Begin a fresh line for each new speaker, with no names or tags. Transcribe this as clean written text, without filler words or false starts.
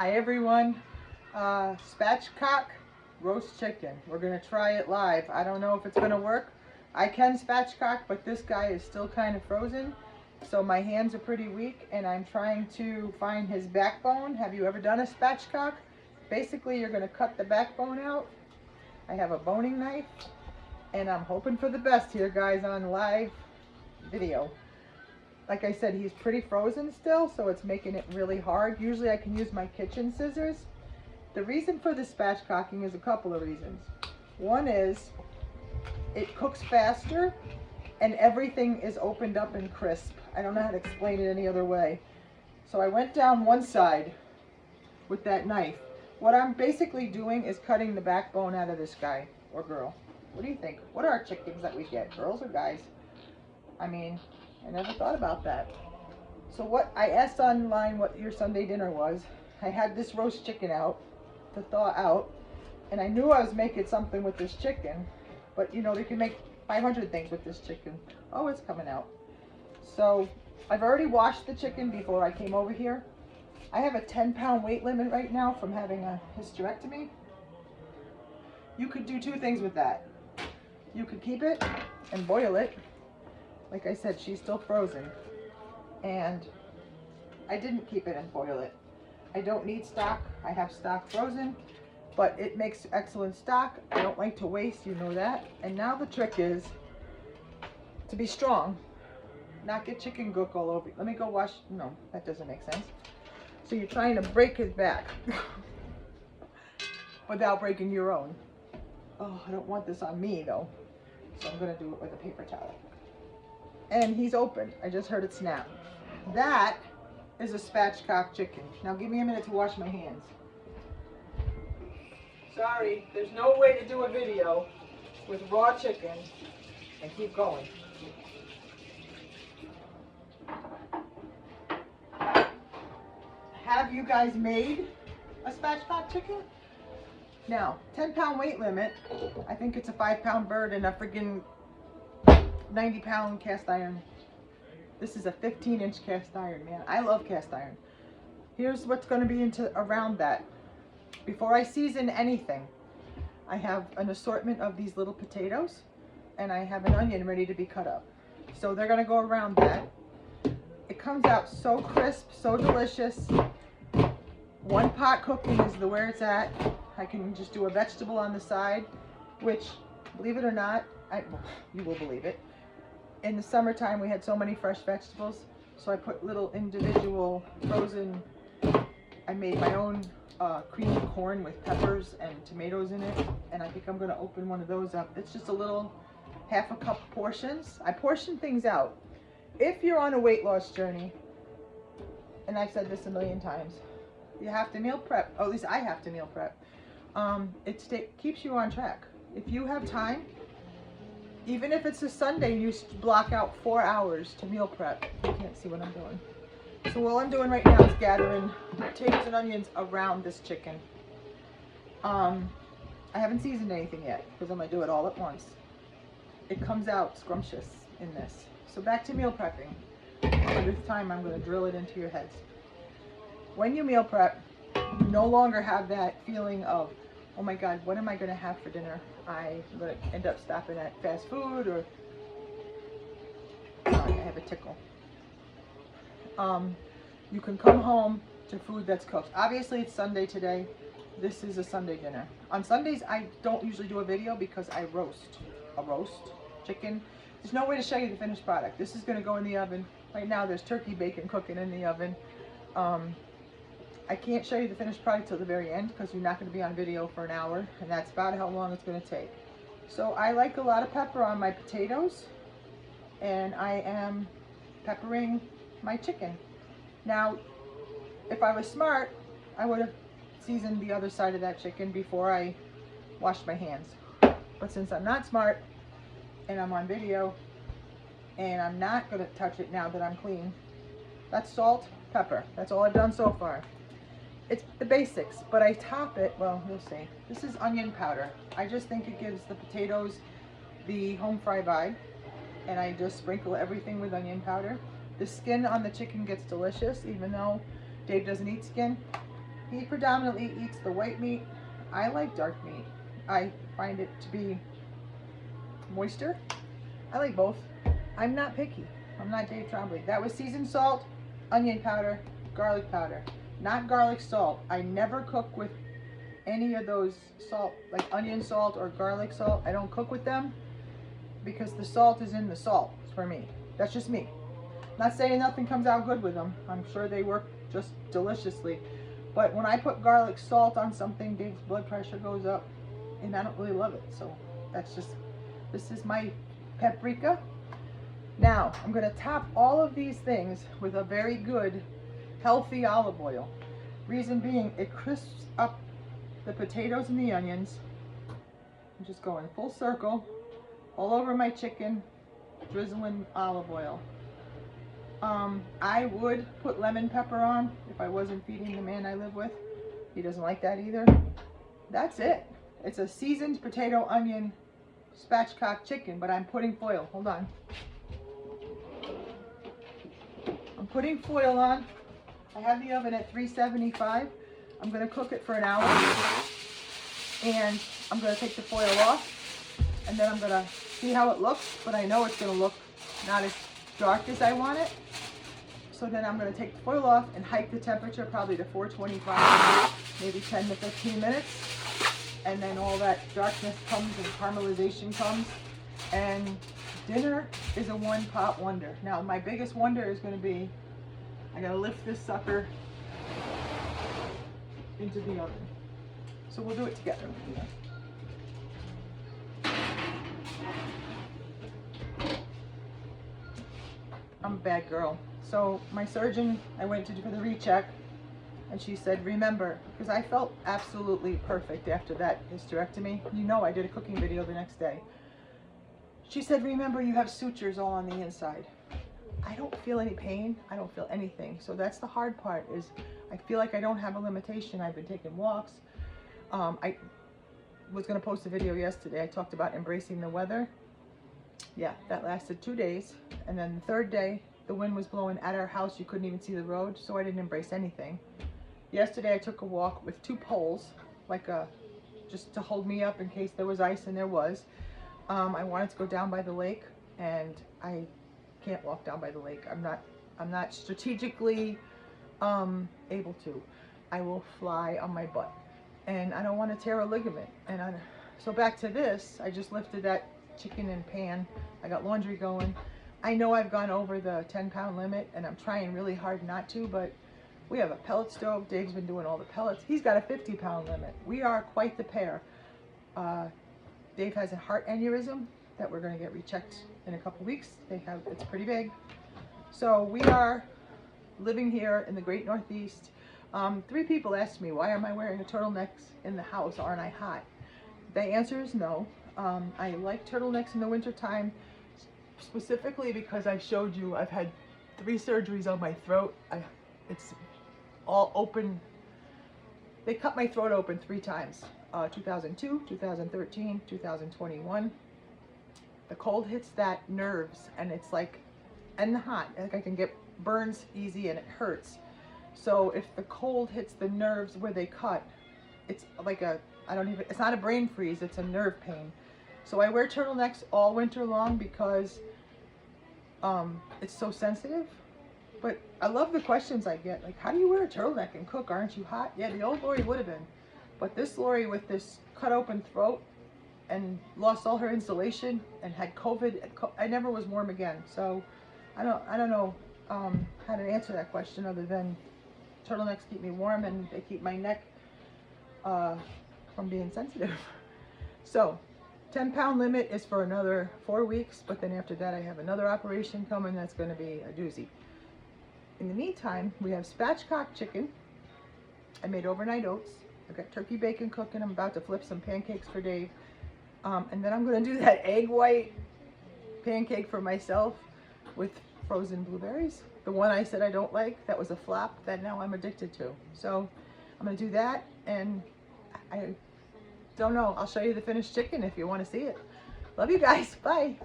Hi everyone, Spatchcock roast chicken. We're gonna try it live. I don't know if it's gonna work. I can spatchcock, but this guy is still kind of frozen, so my hands are pretty weak and I'm trying to find his backbone. Have you ever done a spatchcock? Basically, you're gonna cut the backbone out. I have a boning knife and I'm hoping for the best here, guys, on live video. Like I said, he's pretty frozen still, so it's making it really hard. Usually I can use my kitchen scissors. The reason for the spatchcocking is a couple of reasons. One is it cooks faster and everything is opened up and crisp. I don't know how to explain it any other way. So I went down one side with that knife. What I'm basically doing is cutting the backbone out of this guy or girl. What do you think? What are chickens that we get, girls or guys? I mean, I never thought about that. So what I asked online what your Sunday dinner was. I had this roast chicken out to thaw out, and I knew I was making something with this chicken, but you know, they can make 500 things with this chicken. Oh, it's coming out. So I've already washed the chicken before I came over here. I have a 10-pound weight limit right now from having a hysterectomy. You could do two things with that. You could keep it and boil it. Like I said, she's still frozen, and I didn't keep it and boil it. I don't need stock. I have stock frozen, but it makes excellent stock. I don't like to waste, you know that. And now the trick is to be strong, not get chicken gook all over. Let me go wash. No, that doesn't make sense. So you're trying to break his back without breaking your own. Oh, I don't want this on me though, so I'm gonna do it with a paper towel. And he's open. I just heard it snap. That is a spatchcock chicken. Now give me a minute to wash my hands. Sorry, there's no way to do a video with raw chicken and keep going. Have you guys made a spatchcock chicken? Now, 10-pound weight limit. I think it's a 5-pound bird and a friggin' 90-pound cast iron. This is a 15-inch cast iron, man. I love cast iron. Here's what's going to be around that. Before I season anything, I have an assortment of these little potatoes, and I have an onion ready to be cut up. So they're going to go around that. It comes out so crisp, so delicious. One pot cooking is where it's at. I can just do a vegetable on the side, which, believe it or not, you will believe it. In the summertime, we had so many fresh vegetables, so I put little individual frozen, I made my own creamy corn with peppers and tomatoes in it, and I think I'm going to open one of those up. It's just a little half a cup portions. I portion things out. If you're on a weight loss journey, and I've said this a million times, you have to meal prep, or at least I have to meal prep. It keeps you on track. If you have time, even if it's a Sunday, you block out 4 hours to meal prep. You can't see what I'm doing. So all I'm doing right now is gathering potatoes and onions around this chicken. I haven't seasoned anything yet because I'm going to do it all at once. It comes out scrumptious in this. So back to meal prepping. For this time, I'm going to drill it into your heads. When you meal prep, you no longer have that feeling of, oh my God, what am I going to have for dinner? I'm going to end up stopping at fast food or, sorry, I have a tickle. You can come home to food that's cooked. Obviously, it's Sunday today. This is a Sunday dinner. On Sundays, I don't usually do a video because I roast chicken. There's no way to show you the finished product. This is going to go in the oven. Right now, there's turkey bacon cooking in the oven. I can't show you the finished product till the very end because you're not going to be on video for an hour, and that's about how long it's going to take. So I like a lot of pepper on my potatoes, and I am peppering my chicken. Now, if I was smart, I would have seasoned the other side of that chicken before I washed my hands. But since I'm not smart, and I'm on video, and I'm not going to touch it now that I'm clean, that's salt, pepper. That's all I've done so far. It's the basics, but I top it, well, you'll see. This is onion powder. I just think it gives the potatoes the home fry vibe, and I just sprinkle everything with onion powder. The skin on the chicken gets delicious, even though Dave doesn't eat skin. He predominantly eats the white meat. I like dark meat. I find it to be moister. I like both. I'm not picky. I'm not Dave Trombley. That was seasoned salt, onion powder, garlic powder. Not garlic salt. I never cook with any of those salt, like onion salt or garlic salt. I don't cook with them because the salt is in the salt for me. That's just me. Not saying nothing comes out good with them. I'm sure they work just deliciously. But when I put garlic salt on something, Dave's blood pressure goes up and I don't really love it. So that's just, this is my paprika. Now I'm going to top all of these things with a very good healthy olive oil. Reason being, it crisps up the potatoes and the onions. I'm just going full circle all over my chicken, drizzling olive oil. I would put lemon pepper on if I wasn't feeding the man I live with. He doesn't like that either. That's it. It's a seasoned potato onion spatchcock chicken, but I'm putting foil. Hold on. I'm putting foil on. I have the oven at 375. I'm going to cook it for an hour. And I'm going to take the foil off. And then I'm going to see how it looks. But I know it's going to look not as dark as I want it. So then I'm going to take the foil off and hike the temperature probably to 425, maybe 10 to 15 minutes. And then all that darkness comes and caramelization comes. And dinner is a one-pot wonder. Now my biggest wonder is going to be, I got to lift this sucker into the oven. So we'll do it together. I'm a bad girl. So my surgeon, I went to do for the recheck, and she said, remember, because I felt absolutely perfect after that hysterectomy. You know, I did a cooking video the next day. She said, remember, you have sutures all on the inside. I don't feel any pain. I don't feel anything. So that's the hard part, is I feel like I don't have a limitation. I've been taking walks. I was going to post a video yesterday. I talked about embracing the weather. Yeah, that lasted 2 days. And then the third day, the wind was blowing at our house. You couldn't even see the road, so I didn't embrace anything. Yesterday, I took a walk with 2 poles, like just to hold me up in case there was ice, and there was. I wanted to go down by the lake, and I can't walk down by the lake. I'm not strategically able to. I will fly on my butt, and I don't want to tear a ligament. And so back to this, I just lifted that chicken in pan. I got laundry going. I know I've gone over the 10-pound limit, and I'm trying really hard not to, but we have a pellet stove. Dave's been doing all the pellets. He's got a 50-pound limit. We are quite the pair. Dave has a heart aneurysm that we're going to get rechecked in a couple weeks. It's pretty big. So we are living here in the great Northeast. 3 people asked me, why am I wearing a turtleneck in the house? Aren't I hot? The answer is no. I like turtlenecks in the wintertime, specifically because I showed you I've had 3 surgeries on my throat. It's all open. They cut my throat open 3 times. 2002, 2013, 2021. The cold hits that nerves, and it's like, and the hot, like I can get burns easy and it hurts. So if the cold hits the nerves where they cut, it's like it's not a brain freeze, it's a nerve pain. So I wear turtlenecks all winter long because it's so sensitive. But I love the questions I get, like, how do you wear a turtleneck and cook? Aren't you hot? Yeah, the old Lori would have been. But this Lori with this cut open throat and lost all her insulation and had COVID, I never was warm again. So I don't know how to answer that question other than turtlenecks keep me warm and they keep my neck from being sensitive. So 10-pound limit is for another 4 weeks, but then after that I have another operation coming that's going to be a doozy. In the meantime, we have spatchcock chicken. I made overnight oats. I've got turkey bacon cooking. I'm about to flip some pancakes for Dave. And then I'm going to do that egg white pancake for myself with frozen blueberries. The one I said I don't like, that was a flop, that now I'm addicted to. So I'm going to do that, and I don't know. I'll show you the finished chicken if you want to see it. Love you guys. Bye.